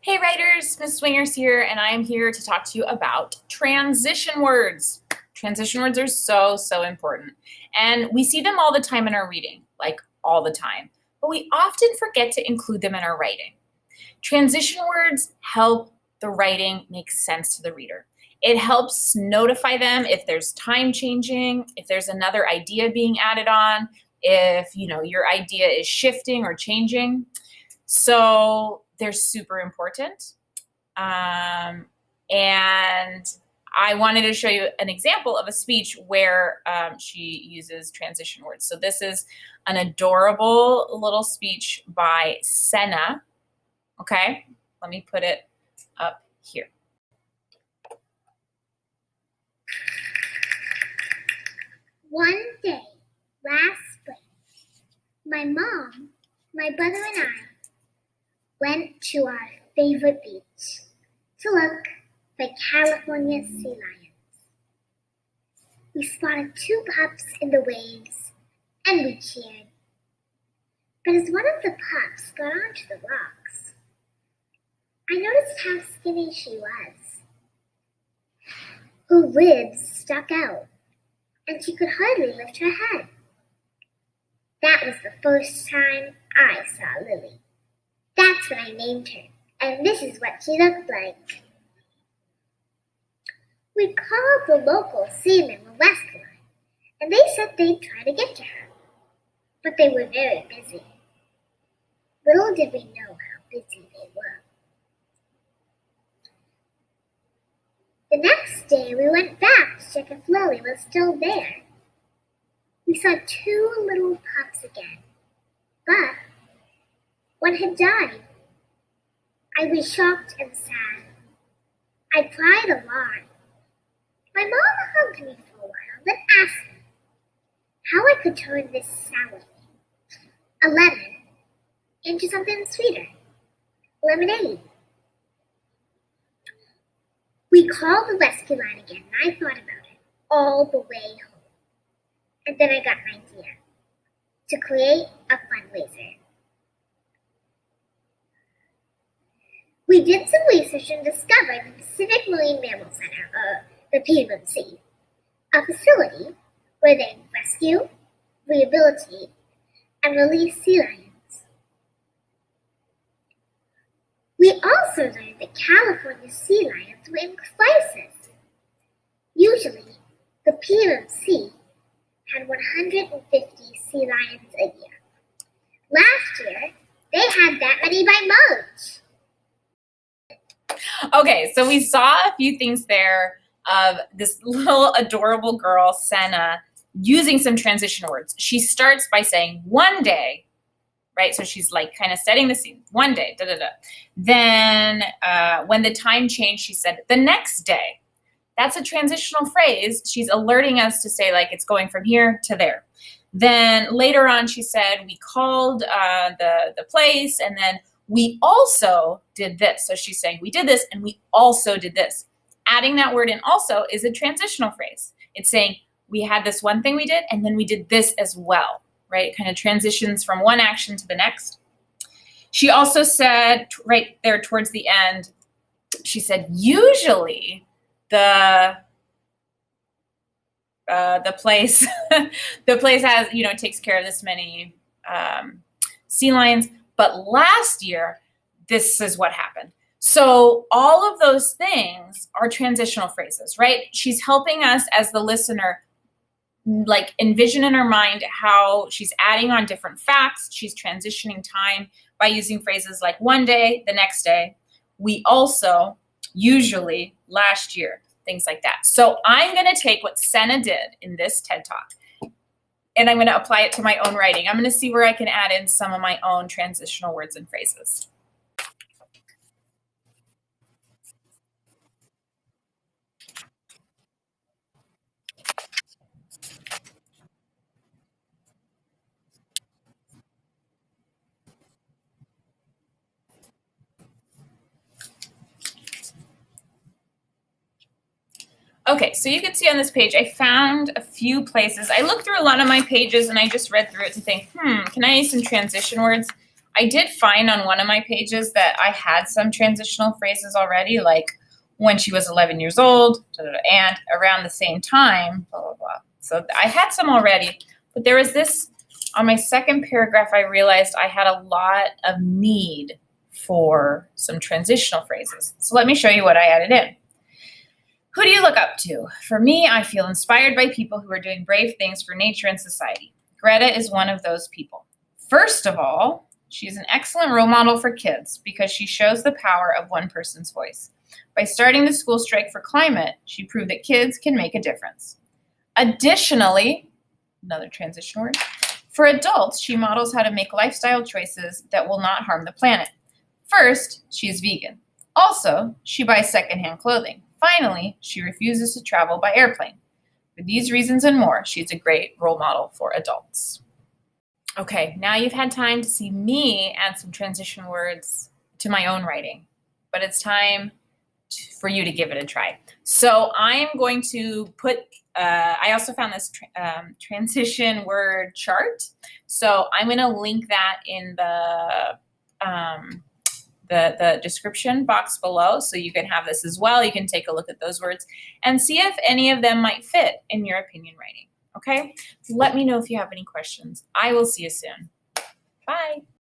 Hey writers, Ms. Swingers here, and I am here to talk to you about transition words. Transition words are so important. And we see them all the time in our reading, like all the time, but we often forget to include them in our writing. Transition words help the writing make sense to the reader. It helps notify them if there's time changing, if there's another idea being added on, if your idea is shifting or changing. So they're super important. And I wanted to show you an example of a speech where she uses transition words. So this is an adorable little speech by Senna. Okay, let me put it up here. One day last spring, my mom, my brother, and I went to our favorite beach to look for California sea lions. We spotted two pups in the waves and we cheered. But as one of the pups got onto the rocks, I noticed how skinny she was. Her ribs stuck out and she could hardly lift her head. That was the first time I saw Lily. That's when I named her, and this is what she looked like. We called the local seamen the rescue line, and they said they'd try to get to her. But they were very busy. Little did we know how busy they were. The next day we went back to check if Lily was still there. We saw two little pups again, but one had died. I was shocked and sad. I cried a lot. My mom hugged me for a while, then asked me how I could turn this sour thing, a lemon, into something sweeter, lemonade. We called the rescue line again, and I thought about it all the way home. And then I got an idea to create a fundraiser. We did some research and discovered the Pacific Marine Mammal Center, or the PMMC, a facility where they rescue, rehabilitate, and release sea lions. We also learned that California sea lions were in crisis. Usually, the PMMC had 150 sea lions a year. Last year, they had that many by March. Okay, so we saw a few things there of this little adorable girl, Senna, using some transition words. She starts by saying one day, right? So she's like kind of setting the scene. One day, Then when the time changed, she said the next day. That's a transitional phrase. She's alerting us to say like it's going from here to there. Then later on, she said we called the place, and then we also did this. So she's saying we did this and we also did this. Adding that word in also is a transitional phrase. It's saying we had this one thing we did and then we did this as well, right? It kind of transitions from one action to the next. She also said right there towards the end, she said usually the place the place has takes care of this many sea lions. But last year, this is what happened. So all of those things are transitional phrases, right? She's helping us as the listener, like envision in her mind how she's adding on different facts. She's transitioning time by using phrases like one day, the next day. We also, usually, last year, things like that. So I'm going to take what Senna did in this TED Talk, and I'm going to apply it to my own writing. I'm going to see where I can add in some of my own transitional words and phrases. Okay, so you can see on this page, I found a few places. I looked through a lot of my pages and I just read through it to think, can I use some transition words? I did find on one of my pages that I had some transitional phrases already, like when she was 11 years old, and around the same time, blah, blah, blah. So I had some already, but there was this, on my second paragraph, I realized I had a lot of need for some transitional phrases. So let me show you what I added in. Who do you look up to? For me, I feel inspired by people who are doing brave things for nature and society. Greta is one of those people. First of all, she's an excellent role model for kids because she shows the power of one person's voice. By starting the school strike for climate, she proved that kids can make a difference. Additionally, another transition word, for adults, she models how to make lifestyle choices that will not harm the planet. First, she's vegan. Also, she buys secondhand clothing. Finally, she refuses to travel by airplane. For these reasons and more, she's a great role model for adults. Okay, now you've had time to see me add some transition words to my own writing, but it's time for you to give it a try. So I'm going to put, I also found this transition word chart. So I'm going to link that in the description box below, so you can have this as well. You can take a look at those words and see if any of them might fit in your opinion writing. Okay? Let me know if you have any questions. I will see you soon. Bye.